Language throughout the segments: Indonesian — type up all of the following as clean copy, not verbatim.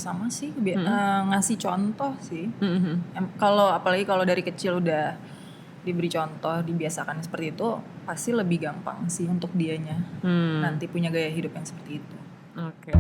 sama sih, ngasih contoh sih. Kalau apalagi kalau dari kecil udah diberi contoh, dibiasakan seperti itu, pasti lebih gampang sih untuk dianya nanti punya gaya hidup yang seperti itu. Oke.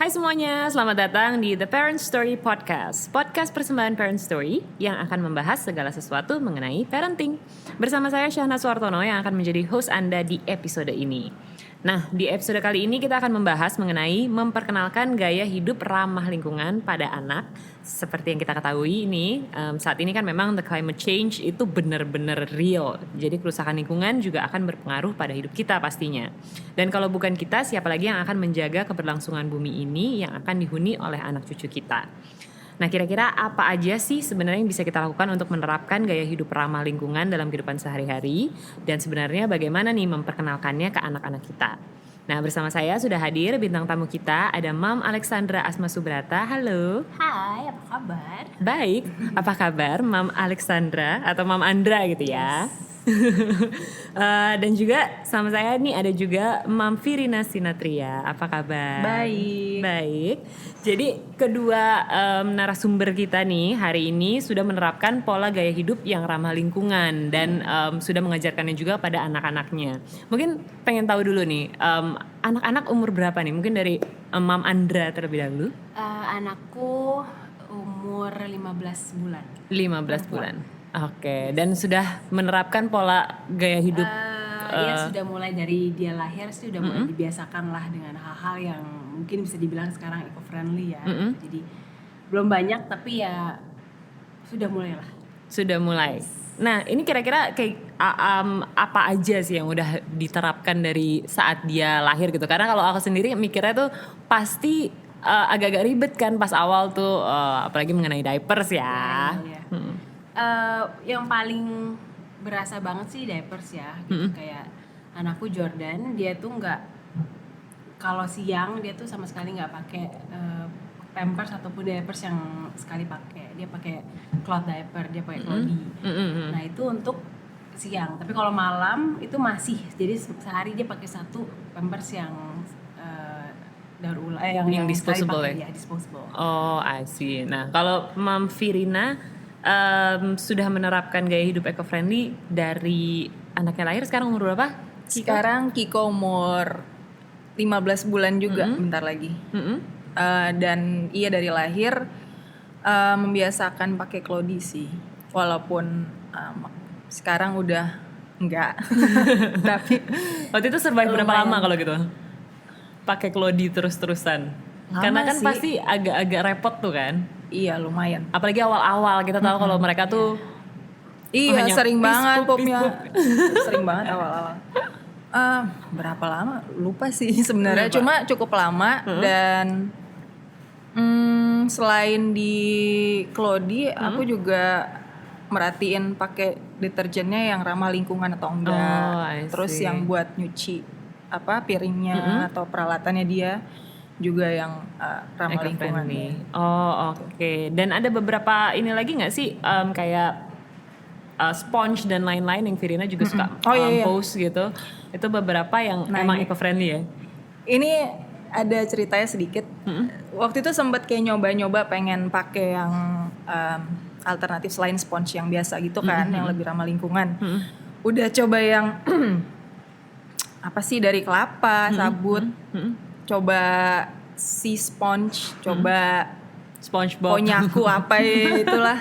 Hai semuanya, selamat datang di The Parent Story Podcast. Podcast persembahan Parent Story yang akan membahas segala sesuatu mengenai parenting. Bersama saya Syahna Suartono yang akan menjadi host Anda di episode ini. Nah, di episode kali ini kita akan membahas mengenai memperkenalkan gaya hidup ramah lingkungan pada anak. Seperti yang kita ketahui ini, saat ini kan memang the climate change itu benar-benar real. Jadi kerusakan lingkungan juga akan berpengaruh pada hidup kita pastinya. Dan kalau bukan kita, siapa lagi yang akan menjaga keberlangsungan bumi ini yang akan dihuni oleh anak cucu kita? Nah, kira-kira apa aja sih sebenarnya yang bisa kita lakukan untuk menerapkan gaya hidup ramah lingkungan dalam kehidupan sehari-hari? Dan sebenarnya bagaimana nih memperkenalkannya ke anak-anak kita? Nah, bersama saya sudah hadir bintang tamu kita, ada Mam Alexandra Asma Subrata. Halo. Hai, apa kabar? Baik, apa kabar Mam Alexandra atau Mam Andra gitu ya? Dan juga sama saya nih ada juga Mam Firina Sinatria. Apa kabar? Baik. Jadi kedua narasumber kita nih hari ini sudah menerapkan pola gaya hidup yang ramah lingkungan dan sudah mengajarkannya juga pada anak-anaknya. Mungkin pengen tahu dulu nih, anak-anak umur berapa nih? Mungkin dari Mam Andra terlebih dahulu. Anakku umur 15 bulan. 15 bulan. Oke, dan sudah menerapkan pola gaya hidup. Ya sudah mulai dari dia lahir sih udah mulai dibiasakan lah dengan hal-hal yang mungkin bisa dibilang sekarang eco-friendly ya. Jadi belum banyak tapi ya sudah mulai lah. Sudah mulai. Nah, ini kira-kira kayak apa aja sih yang udah diterapkan dari saat dia lahir gitu? Karena kalau aku sendiri mikirnya tuh pasti agak-agak ribet kan pas awal tuh, apalagi mengenai diapers ya. Yang paling berasa banget sih diapers ya gitu. Kayak anakku Jordan, dia tuh nggak, kalau siang dia tuh sama sekali nggak pakai pampers ataupun diapers yang sekali pakai. Dia pakai cloth diaper, dia pakai clothy. Nah itu untuk siang, tapi kalau malam itu masih, jadi sehari dia pakai satu pampers yang daur ulang, yang disposable ya? Disposable. Oh, I see. Nah, kalau Mam Firina sudah menerapkan gaya hidup eco-friendly dari anaknya lahir, sekarang umur berapa? Sekarang Kiko umur 15 bulan juga, bentar lagi. Dan ia dari lahir membiasakan pakai clothy sih. Walaupun sekarang udah enggak. Tapi waktu itu survive berapa lama kalau gitu? Pakai clothy terus-terusan. Karena kan sih. pasti agak-agak repot tuh kan. Iya, lumayan. Apalagi awal-awal kita tahu kalau mereka tuh iya, sering banget popnya. Piece-poop. Sering banget awal-awal. Berapa lama? Lupa sih sebenarnya. Cuma cukup lama dan selain di clothy, aku juga merhatiin pakai deterjennya yang ramah lingkungan atau enggak. Terus yang buat nyuci piringnya atau peralatannya dia juga yang ramah lingkungan. Oh, oke. Dan ada beberapa ini lagi nggak sih kayak sponge dan lain-lain yang Firina juga suka post gitu. Itu beberapa yang emang eco-friendly ya. Ini ada ceritanya sedikit. Waktu itu sempat kayak nyoba-nyoba pengen pakai yang alternatif selain sponge yang biasa gitu kan, yang lebih ramah lingkungan. Udah coba yang apa sih dari kelapa, sabut. Coba si sponge, coba SpongeBob, Konyaku apa itulah.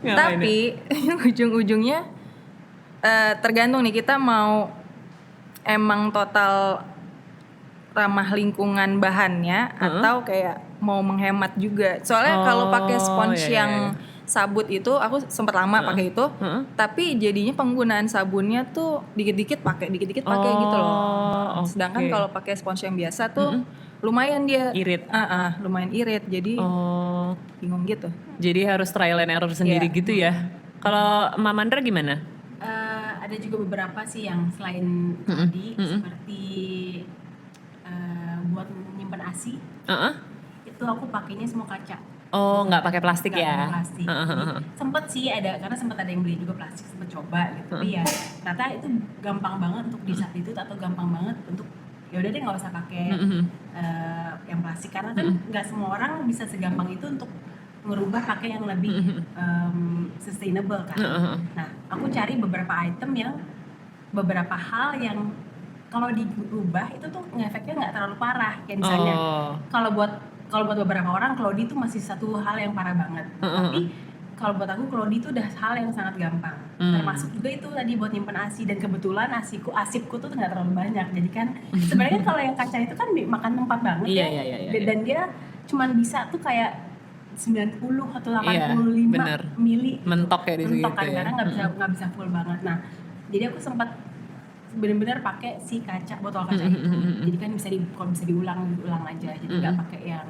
Tapi ujung-ujungnya tergantung nih, kita mau emang total ramah lingkungan bahannya atau kayak mau menghemat juga. Soalnya kalau pakai sponge yang sabut itu, aku sempat lama pakai itu, tapi jadinya penggunaan sabunnya tuh dikit-dikit pakai gitu loh. Sedangkan kalau pakai sponge yang biasa tuh lumayan dia irit. Lumayan irit, jadi bingung gitu. Jadi harus trial and error sendiri gitu ya. Kalau Mama Andra gimana? Ada juga beberapa sih yang selain tadi seperti buat menyimpan ASI. Itu aku pakainya semua kaca. Oh, nggak pakai plastik Nggak ya? pakai plastik. Sempet sih ada, karena sempet ada yang beli juga plastik, sempet coba gitu. Tapi ya ternyata itu gampang banget untuk disubstitute atau gampang banget untuk ya udah deh nggak usah pakai yang plastik, karena kan nggak semua orang bisa segampang itu untuk ngerubah pakai yang lebih sustainable kan. Nah, aku cari beberapa item yang beberapa hal yang kalau diubah itu tuh ngefeknya nggak terlalu parah. Kayak misalnya kalau buat beberapa orang Claudie itu masih satu hal yang parah banget. Tapi kalau buat aku Claudie itu udah hal yang sangat gampang. Termasuk juga itu tadi buat nyimpen ASI, dan kebetulan asipku tuh nggak terlalu banyak. Jadi kan sebenarnya kalau yang kaca itu kan makan tempat banget Iya, ya. iya. Dan dia cuman bisa tuh kayak 90 atau 85 bener. mili Mentok ya di situ mentok kan, ya. karena nggak bisa full banget. Nah, jadi aku sempat benar-benar pakai si botol kaca itu. Jadi kan kalau bisa diulang aja. Jadi nggak pakai yang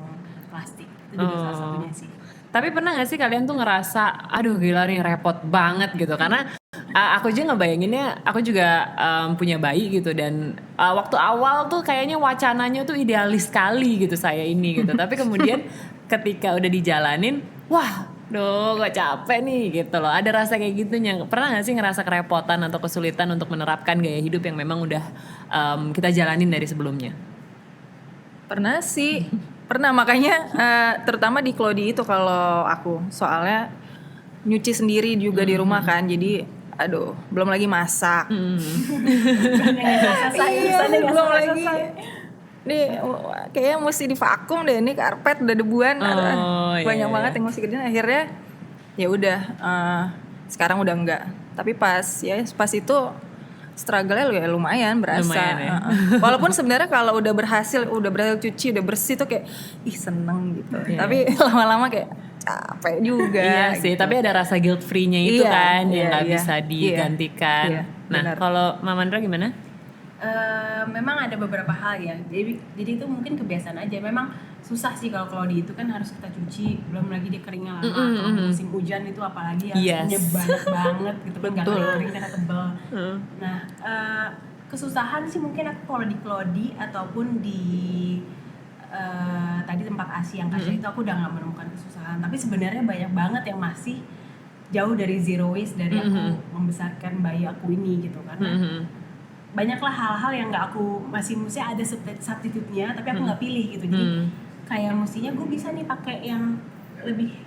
plastik. Itu juga salah satunya sih. Tapi pernah gak sih kalian tuh ngerasa, aduh gila nih repot banget gitu, karena aku aja ngebayanginnya, aku juga punya bayi gitu, dan waktu awal tuh kayaknya wacananya tuh idealis sekali gitu saya ini gitu, tapi kemudian ketika udah dijalanin, wah gue capek nih gitu loh, ada rasa kayak gitunya. Pernah gak sih ngerasa kerepotan atau kesulitan untuk menerapkan gaya hidup yang memang udah kita jalanin dari sebelumnya? Pernah sih, pernah, makanya terutama di Claudie itu kalau aku, soalnya nyuci sendiri juga di rumah kan, jadi aduh belum lagi masak. Belum lagi nih kayaknya mesti divakum deh, ini karpet udah debuan, banyak banget yang mesti kerjain. Akhirnya ya udah sekarang udah enggak, tapi pas itu struggle-nya lumayan berasa. Lumayan, ya? Walaupun sebenarnya kalau udah berhasil cuci, udah bersih tuh kayak ih seneng gitu. Tapi lama-lama kayak capek juga. Iya sih, gitu. tapi ada rasa guilt free-nya itu kan yang nggak bisa Iya, digantikan. Nah, benar. kalau Mamandra gimana? Memang ada beberapa hal ya. Jadi itu mungkin kebiasaan aja. Memang susah sih kalau Claudie itu kan harus kita cuci, belum lagi dia keringnya lama. Kalau musim hujan itu apalagi harusnya banyak banget gitu kan, nggak kering karena tebel. Nah, kesusahan sih mungkin aku kalau di Claudie ataupun di tadi tempat ASI yang kaca itu aku udah nggak menemukan kesusahan. Tapi sebenarnya banyak banget yang masih jauh dari zero waste dari aku membesarkan bayi aku ini gitu, karena banyaklah hal-hal yang nggak aku mesti ada substitute-nya, tapi aku nggak pilih gitu. Jadi kayak mestinya gue bisa nih pakai yang lebih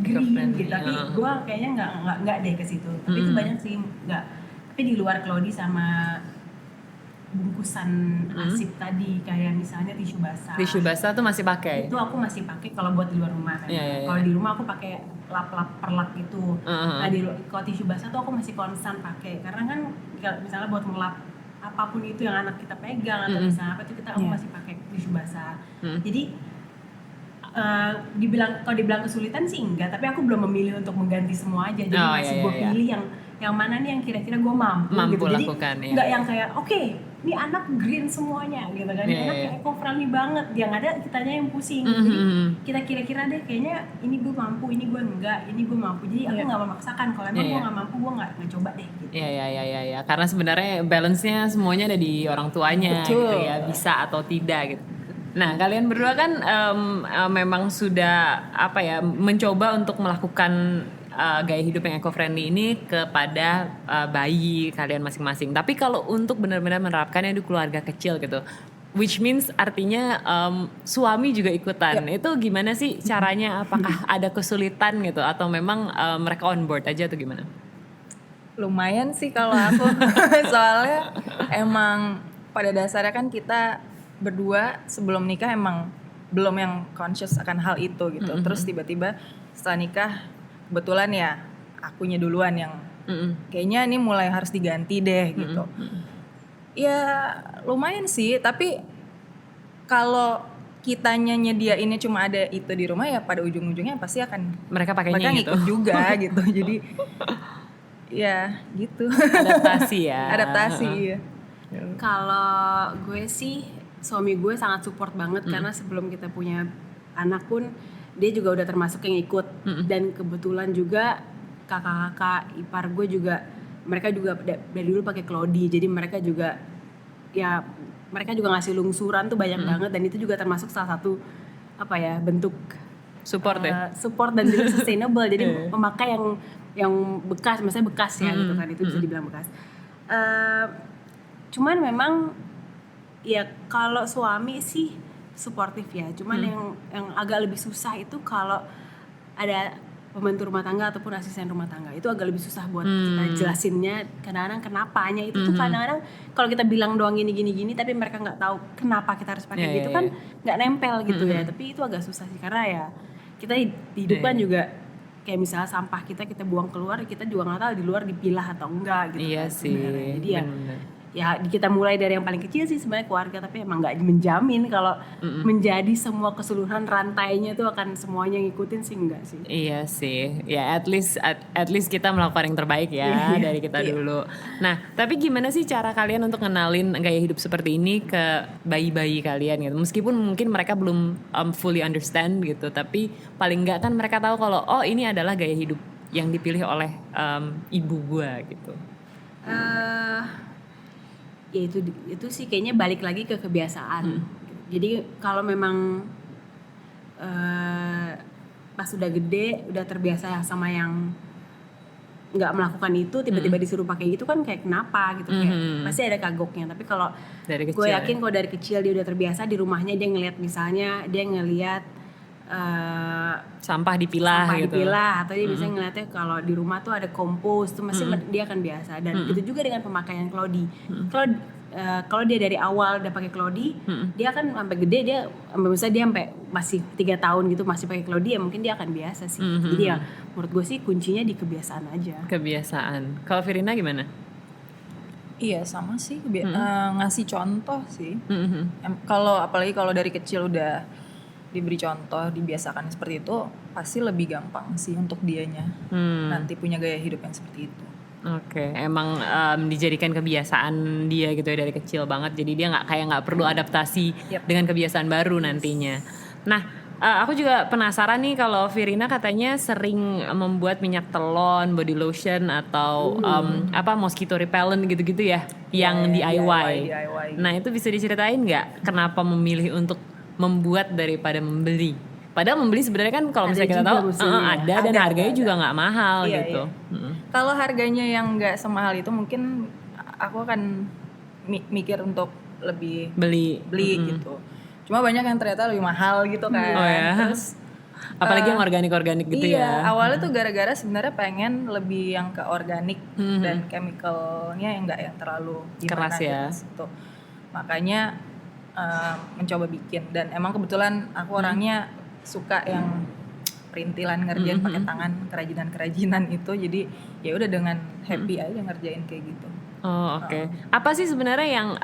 green gitu, tapi gue kayaknya nggak deh ke situ. Tapi itu banyak sih nggak. Tapi di luar Claudie sama bungkusan asip tadi, kayak misalnya tisu basah. Tisu basah tuh masih pakai? Itu aku masih pakai kalau buat di luar rumah kan. Kalau di rumah aku pakai lap-lap perlap gitu. Nah kalau tisu basah tuh aku masih konstan pakai, karena kan misalnya buat ngelap apapun itu yang anak kita pegang atau misalnya apa itu aku masih pakai tisu basah. Jadi kalau dibilang kesulitan sih enggak, tapi aku belum memilih untuk mengganti semua aja. Jadi masih gue pilih yang mana nih yang kira-kira gue mampu gitu. Jadi nggak yang kayak oke, ini anak green semuanya gitu kan, anak kayak eco-friendly banget, yang ada kitanya yang pusing. Jadi kita kira-kira deh kayaknya ini gue mampu, ini gue enggak, ini gue mampu. Jadi aku nggak memaksakan, kalau emang gue nggak mampu gue nggak coba deh gitu. Iya, karena sebenarnya balance-nya semuanya ada di orang tuanya. Betul. Gitu ya, bisa atau tidak gitu. Nah, kalian berdua kan memang sudah mencoba untuk melakukan gaya hidup yang eco-friendly ini kepada bayi kalian masing-masing. Tapi kalau untuk benar-benar menerapkannya di keluarga kecil gitu, which means artinya suami juga ikutan. Itu gimana sih caranya? Apakah ada kesulitan gitu atau memang mereka on board aja atau gimana? Lumayan sih kalau aku. Soalnya emang pada dasarnya kan kita berdua sebelum nikah emang belum yang conscious akan hal itu gitu. Terus tiba-tiba setelah nikah kebetulan ya akunya duluan yang kayaknya ini mulai harus diganti deh gitu. Ya lumayan sih, tapi kalau kitanya nyediainnya cuma ada itu di rumah ya pada ujung-ujungnya pasti akan mereka pakainya gitu. Ngikut juga gitu. Jadi ya gitu. Adaptasi ya. Adaptasi. Iya. Kalau gue sih suami gue sangat support banget, karena sebelum kita punya anak pun dia juga udah termasuk yang ikut. Dan kebetulan juga kakak-kakak ipar gue juga, mereka juga dari dulu pakai Claudie, jadi mereka juga ngasih lungsuran tuh banyak banget, dan itu juga termasuk salah satu bentuk Support ya? support dan juga sustainable. Jadi memakai yang bekas, maksudnya bekas ya gitu kan, itu bisa dibilang bekas. Cuman memang ya kalau suami sih suportif ya. Cuman yang agak lebih susah itu kalau ada pembantu rumah tangga ataupun asisten rumah tangga, itu agak lebih susah buat kita jelasinnya. Kadang-kadang kenapanya itu tuh kadang-kadang kalau kita bilang doang gini tapi mereka nggak tahu kenapa kita harus pakai gitu kan nggak nempel gitu ya. Tapi itu agak susah sih karena ya kita hidup kan juga kayak misalnya sampah kita buang keluar, kita juga nggak tahu di luar dipilah atau enggak gitu. Iya kan, sih. sebenarnya. Jadi ya kita mulai dari yang paling kecil sih sebenarnya keluarga, tapi emang nggak menjamin kalau menjadi semua keseluruhan rantainya tuh akan semuanya ngikutin sih, enggak sih. Iya sih, ya at least kita melakukan yang terbaik ya dari kita dulu. Nah, tapi gimana sih cara kalian untuk kenalin gaya hidup seperti ini ke bayi-bayi kalian gitu? Meskipun mungkin mereka belum fully understand gitu, tapi paling nggak kan mereka tahu kalau oh ini adalah gaya hidup yang dipilih oleh ibu gua gitu. Ya itu sih kayaknya balik lagi ke kebiasaan. Jadi kalau memang pas udah gede udah terbiasa sama yang nggak melakukan itu, tiba-tiba disuruh pakai gitu kan kayak kenapa gitu, kayak pasti ada kagoknya. Tapi kalau gue yakin kalau dari kecil dia udah terbiasa, di rumahnya dia ngelihat misalnya dia ngelihat sampah dipilah atau dia bisa ngeliatnya kalau di rumah tuh ada kompos tuh masih dia akan biasa. Dan gitu juga dengan pemakaian Cloudy. Kalau dia dari awal udah pakai Cloudy, dia akan sampai gede misalnya dia sampai masih 3 tahun gitu masih pakai Cloudy, ya mungkin dia akan biasa sih. Jadi ya menurut gue sih kuncinya di kebiasaan aja. Kebiasaan. Kalau Virina gimana? Iya sama sih, ngasih contoh sih. Apalagi kalau dari kecil udah diberi contoh, dibiasakan seperti itu, pasti lebih gampang sih untuk dianya nanti punya gaya hidup yang seperti itu. Oke, emang dijadikan kebiasaan dia gitu ya dari kecil banget, jadi dia nggak perlu adaptasi dengan kebiasaan baru nantinya. Nah, aku juga penasaran nih kalau Virina katanya sering membuat minyak telon, body lotion atau mosquito repellent gitu-gitu ya, yang DIY. Nah itu bisa diceritain nggak kenapa memilih untuk membuat daripada membeli? Padahal membeli sebenarnya kan kalau misalnya kita tahu ada dan harganya juga nggak mahal gitu. Kalau harganya yang nggak semahal itu mungkin aku akan mikir untuk lebih beli gitu. Cuma banyak yang ternyata lebih mahal gitu kan. Oh ya. Terus apalagi yang organik gitu ya. Awalnya tuh gara-gara sebenarnya pengen lebih yang ke organik dan chemicalnya yang nggak yang terlalu keras ya. Gitu. Makanya mencoba bikin, dan emang kebetulan aku orangnya suka yang perintilan, ngerjain pakai tangan, kerajinan itu, jadi ya udah dengan happy aja ngerjain kayak gitu. Oh oke. Apa sih sebenarnya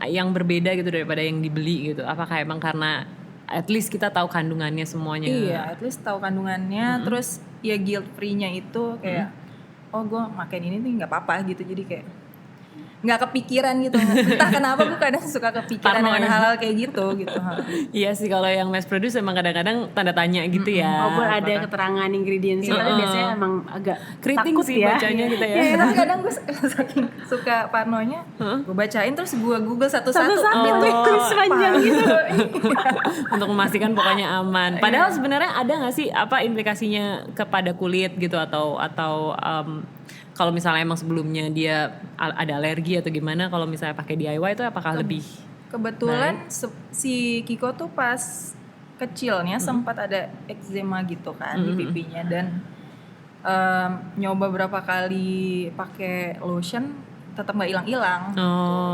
yang berbeda gitu daripada yang dibeli gitu? Apakah emang karena at least kita tahu kandungannya semuanya? Iya, at least tahu kandungannya, terus ya guilt free-nya itu kayak oh gue makan ini nih nggak apa-apa gitu, jadi kayak nggak kepikiran gitu. Entah kenapa gue kadang suka kepikiran dengan hal-hal kayak gitu. Iya sih, kalau yang mass produce emang kadang-kadang tanda tanya gitu ya. Walaupun ada keterangan ingredients, tapi biasanya emang agak keriting takut sih ya. bacanya gitu ya. Iya, tapi kadang gue saking suka parnonya, gue bacain terus gue Google satu-satu sepanjang gitu. Untuk memastikan pokoknya aman. Padahal sebenarnya ada nggak sih apa implikasinya kepada kulit gitu atau kalau misalnya emang sebelumnya dia ada alergi atau gimana, kalau misalnya pakai DIY itu apakah lebih? Kebetulan si Kiko tuh pas kecilnya sempat ada eczema gitu kan di pipinya, dan nyoba berapa kali pakai lotion tetap nggak hilang-hilang.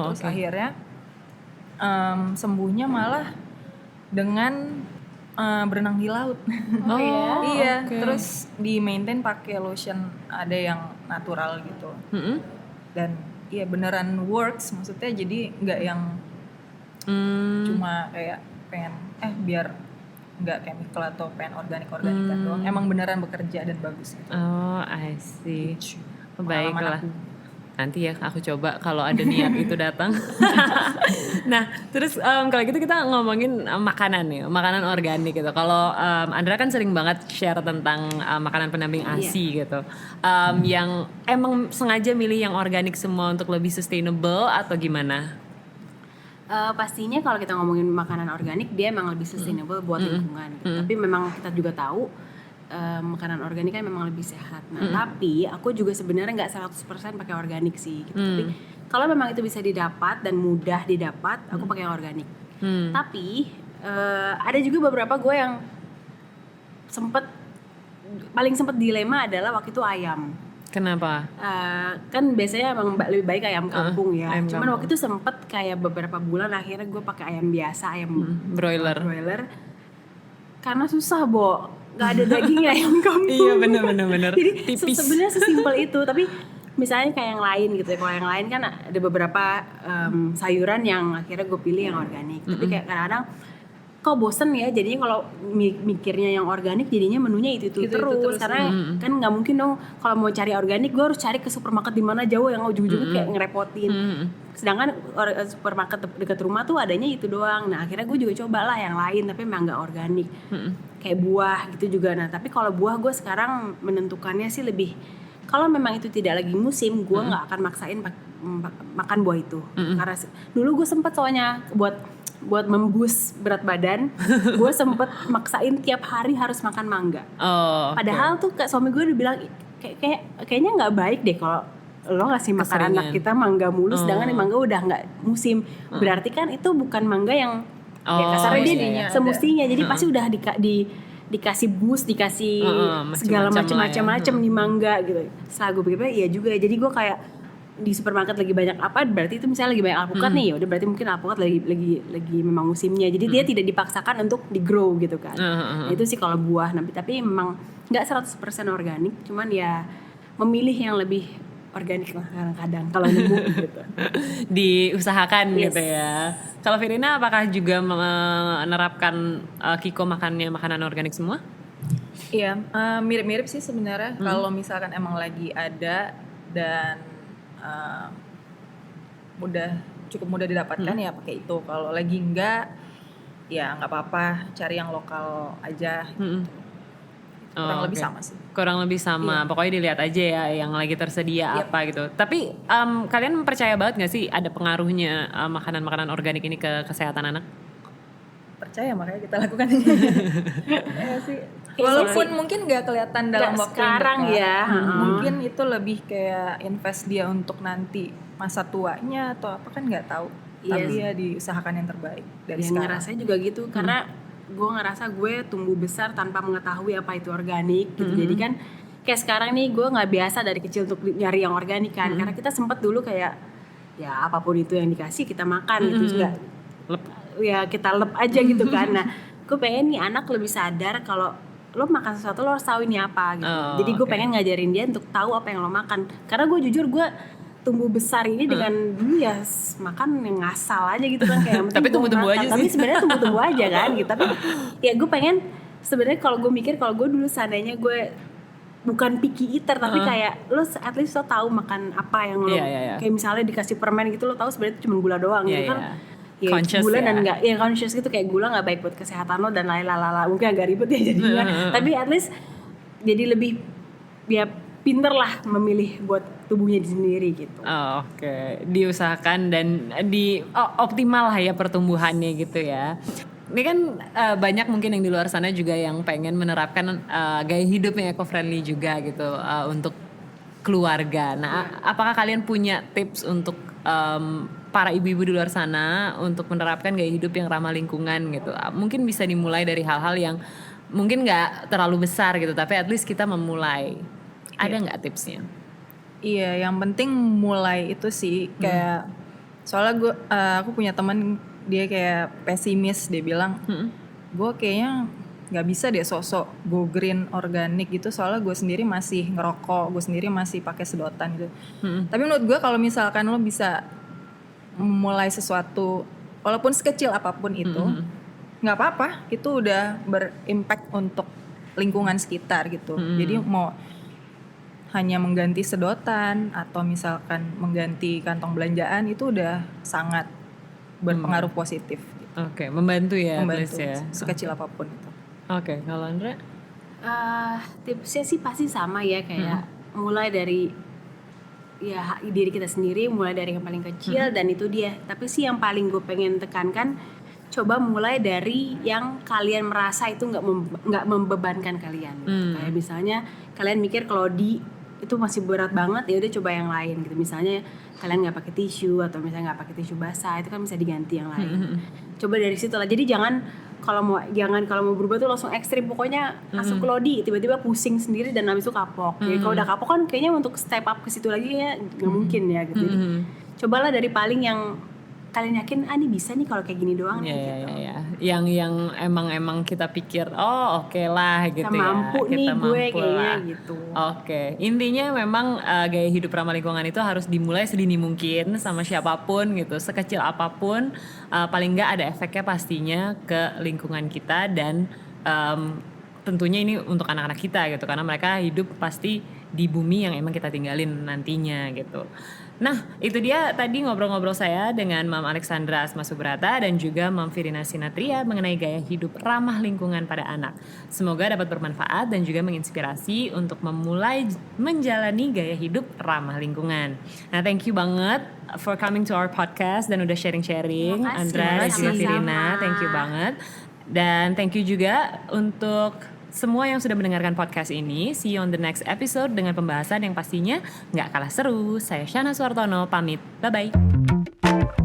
Terus akhirnya sembuhnya malah dengan berenang di laut. Iya. Terus di maintain pakai lotion ada yang natural gitu. Dan iya beneran works, maksudnya jadi nggak yang cuma kayak pengen biar nggak chemical atau pengen organikan doang. Emang beneran bekerja dan bagus gitu. Oh, I see. Baiklah. Nanti ya aku coba kalau ada niat itu datang. Nah, terus kalau gitu kita ngomongin makanan nih, makanan organik gitu. Kalau Andra kan sering banget share tentang makanan pendamping ASI gitu. Yang emang sengaja milih yang organik semua untuk lebih sustainable atau gimana? Pastinya kalau kita ngomongin makanan organik dia emang lebih sustainable buat lingkungan gitu. Tapi memang kita juga tahu makanan organik kan memang lebih sehat. Nah, tapi aku juga sebenarnya nggak 100% pakai organik sih gitu. Tapi kalau memang itu bisa didapat dan mudah didapat, aku pakai yang organik. Tapi ada juga beberapa gue yang paling sempet dilema adalah waktu itu ayam. Kenapa? Kan biasanya emang lebih baik ayam kampung ya. Ayam Cuman kampung. waktu itu sempet kayak beberapa bulan akhirnya gue pakai ayam biasa, ayam broiler. Karena susah, Bo. Gak ada dagingnya ayam kampung. Iya benar. Jadi Tipis. sebenarnya sesimpel itu. Tapi misalnya kayak yang lain gitu ya. Kalau yang lain kan ada beberapa sayuran yang akhirnya gue pilih yang organik. Tapi kayak kadang-kadang kok bosen ya, jadinya kalau mikirnya yang organik jadinya menunya itu terus. Karena kan nggak mungkin dong kalau mau cari organik gue harus cari ke supermarket di mana jauh yang ujung-ujungnya kayak ngerepotin. Sedangkan supermarket dekat rumah tuh adanya itu doang. Nah akhirnya gue juga cobalah yang lain tapi memang nggak organik. Kayak buah gitu juga. Nah tapi kalau buah gue sekarang menentukannya sih lebih, kalau memang itu tidak lagi musim gue nggak akan maksain makan buah itu. Karena dulu gue sempet soalnya buat memboost berat badan, gue sempet maksain tiap hari harus makan mangga. Padahal tuh suami gue udah bilang kayaknya nggak baik deh kalau lo ngasih makan anak kita mangga mulu, sedangkan mangga udah nggak musim. Berarti kan itu bukan mangga yang ya kasarnya dia semestinya. Jadi pasti udah dikasih boost, dikasih segala macam-macam di mangga gitu. Setelah gue pikir iya juga. Jadi gue kayak di supermarket lagi banyak apa, berarti itu misalnya lagi banyak alpukat nih, udah berarti mungkin alpukat lagi memang musimnya. Jadi dia tidak dipaksakan untuk di grow gitu kan. Nah, itu sih kalau buah. Tapi memang nggak 100% organik, cuman ya memilih yang lebih organik lah kadang-kadang kalau nemu gitu. Diusahakan gitu ya. Kalau Firina apakah juga menerapkan Kiko makannya makanan organik semua? Iya, mirip-mirip sih sebenarnya. Kalau misalkan emang lagi ada dan cukup mudah didapatkan ya pakai itu. Kalau lagi enggak ya nggak apa-apa, cari yang lokal aja. Kurang lebih sama sih. Kurang lebih sama. Pokoknya dilihat aja ya yang lagi tersedia apa gitu. Tapi kalian percaya banget nggak sih ada pengaruhnya makanan-makanan organik ini ke kesehatan anak? Percaya, makanya kita lakukan. Ya sih. Walaupun mungkin nggak kelihatan dalam waktu sekarang ya, mungkin itu lebih kayak invest dia untuk nanti masa tuanya atau apa kan nggak tahu. Tapi ya diusahakan yang terbaik dari sekarang. Ngerasanya juga gitu karena gue ngerasa gue tumbuh besar tanpa mengetahui apa itu organik gitu. Jadi kan kayak sekarang nih gue nggak biasa dari kecil untuk nyari yang organik kan, karena kita sempet dulu kayak ya apapun itu yang dikasih kita makan gitu juga. Ya kita lep aja gitu kan. Nah gue pengen nih anak lebih sadar kalau lo makan sesuatu lo harus tahu ini apa gitu. Jadi gue pengen ngajarin dia untuk tahu apa yang lo makan. Karena gue jujur gue tumbuh besar ini dengan dulu ya makan yang ngasal aja gitu kan kayak. Tapi tumbuh-tumbuh aja sih. Tapi sebenarnya tumbuh-tumbuh aja kan gitu. Tapi ya gue pengen sebenarnya kalau gue mikir kalau gue dulu seandainya gue bukan picky eater tapi kayak lo at least lo tahu makan apa yang lo kayak misalnya dikasih permen gitu lo tahu sebenarnya cuma gula doang gitu kan. Ya, gula dan nggak ya conscious gitu kayak gula nggak baik buat kesehatan lo dan lain-lain mungkin agak ribet ya jadinya tapi at least jadi lebih ya pinter lah memilih buat tubuhnya sendiri gitu. Oke. Diusahakan dan optimal lah ya pertumbuhannya gitu ya. Ini kan banyak mungkin yang di luar sana juga yang pengen menerapkan gaya hidup yang eco-friendly juga gitu untuk keluarga. Nah, apakah kalian punya tips untuk para ibu-ibu di luar sana untuk menerapkan gaya hidup yang ramah lingkungan gitu? Mungkin bisa dimulai dari hal-hal yang mungkin nggak terlalu besar gitu, tapi at least kita memulai. Ada nggak tipsnya? Iya, yang penting mulai itu sih kayak soalnya aku punya teman dia kayak pesimis, dia bilang gue kayaknya nggak bisa deh sosok go green organik gitu soalnya gue sendiri masih ngerokok, gue sendiri masih pakai sedotan gitu. Tapi menurut gue kalau misalkan lo bisa mulai sesuatu walaupun sekecil apapun itu nggak apa-apa, itu udah berimpact untuk lingkungan sekitar gitu. Jadi mau hanya mengganti sedotan atau misalkan mengganti kantong belanjaan itu udah sangat berpengaruh positif gitu. Oke, membantu ya, membantu ya. sekecil apapun itu. Oke, kalau Andra? Tipsnya sih pasti sama ya kayak mulai dari ya diri kita sendiri, mulai dari yang paling kecil dan itu dia. Tapi sih yang paling gue pengen tekankan, coba mulai dari yang kalian merasa itu nggak membebankan kalian. Gitu. Kayak misalnya kalian mikir kalau itu masih berat banget, ya udah coba yang lain gitu. Misalnya kalian nggak pakai tisu atau misalnya nggak pakai tisu basah, itu kan bisa diganti yang lain. Coba dari situ lah. Jadi jangan kalau mau berubah tuh langsung ekstrim, pokoknya langsung ke lodi, tiba-tiba pusing sendiri dan habis itu kapok. Jadi kalau udah kapok kan kayaknya untuk step up ke situ lagi ya nggak mungkin ya gitu. Jadi cobalah dari paling yang kalian yakin ini bisa nih kalau kayak gini doang nih gitu. Yang emang kita pikir oke lah gitu kita ya. Mampu kita nih mampu gue kayaknya lah. gitu. Oke, intinya memang gaya hidup ramah lingkungan itu harus dimulai sedini mungkin sama siapapun gitu, sekecil apapun, paling nggak ada efeknya pastinya ke lingkungan kita dan tentunya ini untuk anak-anak kita gitu, karena mereka hidup pasti di bumi yang emang kita tinggalin nantinya gitu. Nah, itu dia tadi ngobrol-ngobrol saya dengan Mam Alexandra Asma Subrata dan juga Mam Firina Sinatria mengenai gaya hidup ramah lingkungan pada anak. Semoga dapat bermanfaat dan juga menginspirasi untuk memulai menjalani gaya hidup ramah lingkungan. Nah, thank you banget for coming to our podcast dan udah sharing-sharing. Terima kasih, Andra dan juga sama-sama. Firina, thank you banget. Dan thank you juga untuk semua yang sudah mendengarkan podcast ini. See you on the next episode dengan pembahasan yang pastinya nggak kalah seru. Saya Shana Suartono, pamit. Bye-bye.